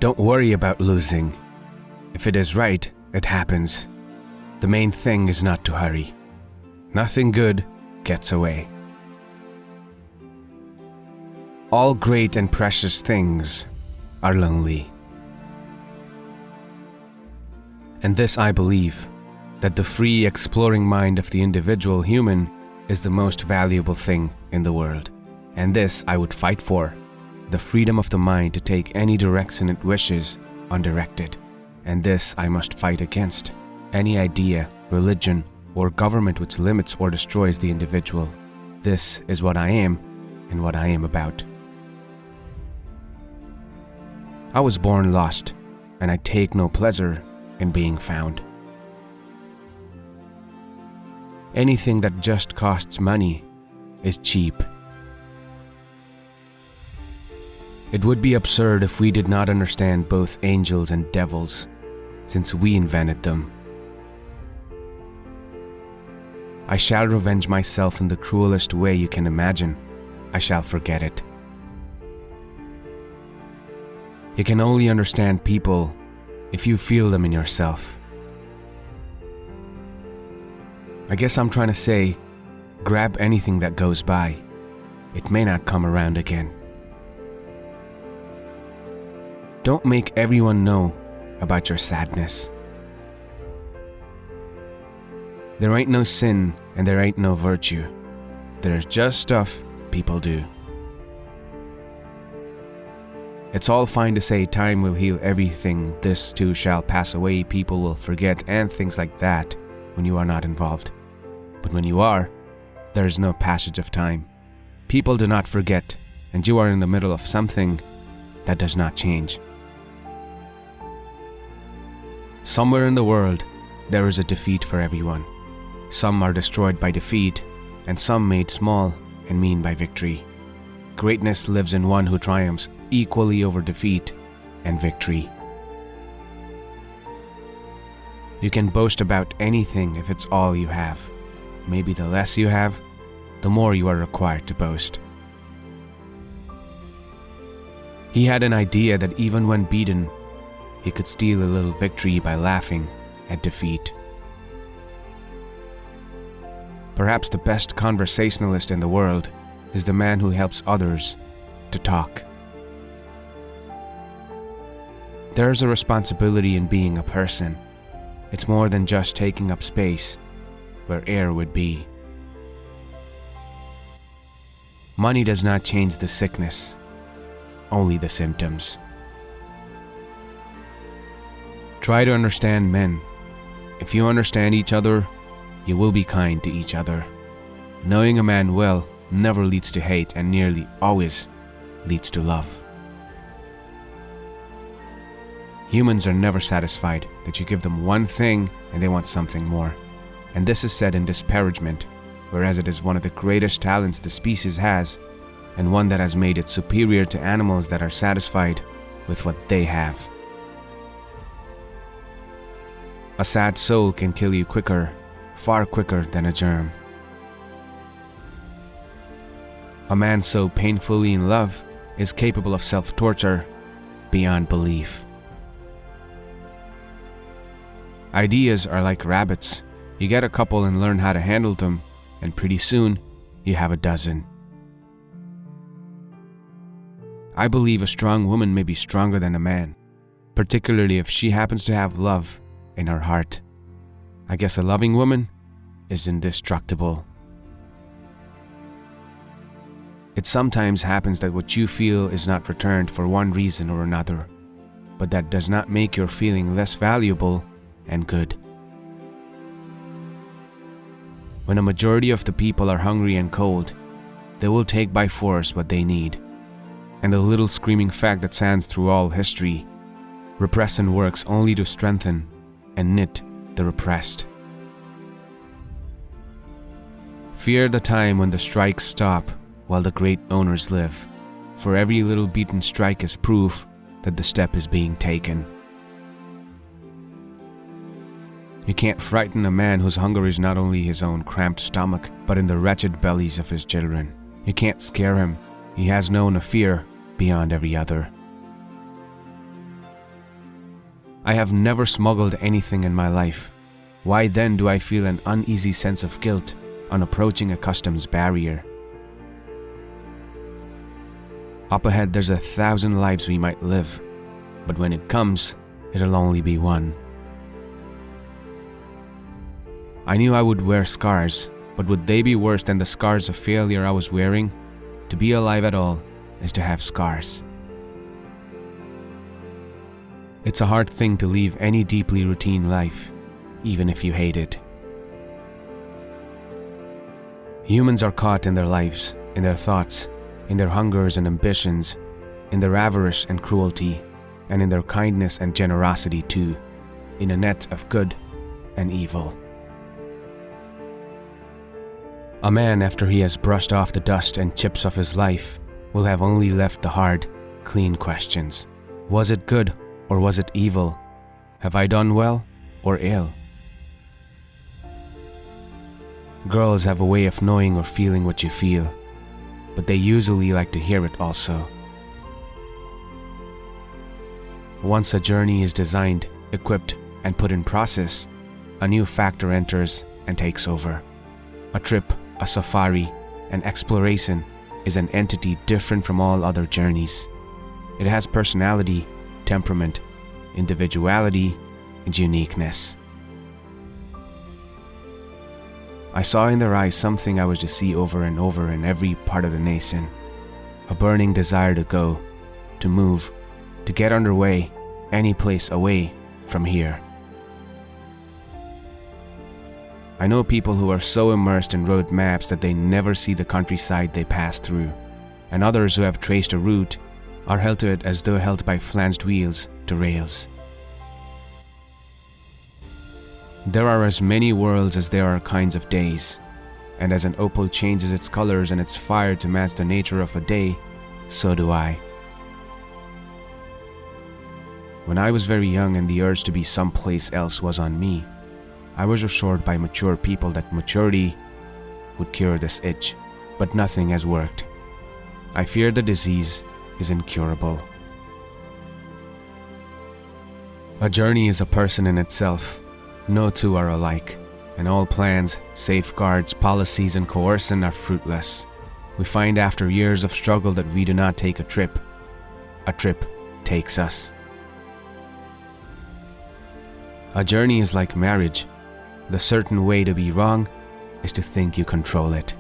Don't worry about losing. If it is right, it happens. The main thing is not to hurry. Nothing good gets away. All great and precious things are lonely. And this I believe, that the free, exploring mind of the individual human is the most valuable thing in the world. And this I would fight for, the freedom of the mind to take any direction it wishes, undirected. And this I must fight against, any idea, religion, or government which limits or destroys the individual. This is what I am and what I am about. I was born lost, and I take no pleasure in being found. Anything that just costs money is cheap. It would be absurd if we did not understand both angels and devils, since we invented them. I shall revenge myself in the cruelest way you can imagine. I shall forget it. You can only understand people if you feel them in yourself. I guess I'm trying to say, grab anything that goes by. It may not come around again. Don't make everyone know about your sadness. There ain't no sin and there ain't no virtue. There's just stuff people do. It's all fine to say time will heal everything, this too shall pass away, people will forget, and things like that when you are not involved. But when you are, there is no passage of time. People do not forget, and you are in the middle of something that does not change. Somewhere in the world, there is a defeat for everyone. Some are destroyed by defeat, and some made small and mean by victory. Greatness lives in one who triumphs equally over defeat and victory. You can boast about anything if it's all you have. Maybe the less you have, the more you are required to boast. He had an idea that even when beaten, he could steal a little victory by laughing at defeat. Perhaps the best conversationalist in the world is the man who helps others to talk. There's a responsibility in being a person. It's more than just taking up space where air would be. Money does not change the sickness, only the symptoms. Try to understand men. If you understand each other, you will be kind to each other. Knowing a man well never leads to hate and nearly always leads to love. Humans are never satisfied that you give them one thing and they want something more. And this is said in disparagement, whereas it is one of the greatest talents the species has, and one that has made it superior to animals that are satisfied with what they have. A sad soul can kill you quicker, far quicker than a germ. A man so painfully in love is capable of self-torture beyond belief. Ideas are like rabbits. You get a couple and learn how to handle them, and pretty soon you have a dozen. I believe a strong woman may be stronger than a man, particularly if she happens to have love in her heart. I guess a loving woman is indestructible. It sometimes happens that what you feel is not returned for one reason or another, but that does not make your feeling less valuable and good. When a majority of the people are hungry and cold, they will take by force what they need. And the little screaming fact that stands through all history, repression works only to strengthen and knit the repressed. Fear the time when the strikes stop while the great owners live, for every little beaten strike is proof that the step is being taken. You can't frighten a man whose hunger is not only his own cramped stomach, but in the wretched bellies of his children. You can't scare him. He has known a fear beyond every other. I have never smuggled anything in my life. Why then do I feel an uneasy sense of guilt on approaching a customs barrier? Up ahead there's 1,000 lives we might live, but when it comes, it'll only be one. I knew I would wear scars, but would they be worse than the scars of failure I was wearing? To be alive at all is to have scars. It's a hard thing to leave any deeply routine life, even if you hate it. Humans are caught in their lives, in their thoughts, in their hungers and ambitions, in their avarice and cruelty, and in their kindness and generosity too, in a net of good and evil. A man, after he has brushed off the dust and chips of his life, will have only left the hard, clean questions. Was it good or was it evil? Have I done well or ill? Girls have a way of knowing or feeling what you feel, but they usually like to hear it also. Once a journey is designed, equipped, and put in process, a new factor enters and takes over. A trip, a safari, an exploration is an entity different from all other journeys. It has personality, temperament, individuality, and uniqueness. I saw in their eyes something I was to see over and over in every part of the nation. A burning desire to go, to move, to get underway, any place away from here. I know people who are so immersed in road maps that they never see the countryside they pass through, and others who have traced a route are held to it as though held by flanged wheels to rails. There are as many worlds as there are kinds of days, and as an opal changes its colors and its fire to match the nature of a day, so do I. When I was very young and the urge to be someplace else was on me, I was assured by mature people that maturity would cure this itch, but nothing has worked. I fear the disease is incurable. A journey is a person in itself. No two are alike, and all plans, safeguards, policies, and coercion are fruitless. We find after years of struggle that we do not take a trip. A trip takes us. A journey is like marriage. The certain way to be wrong is to think you control it.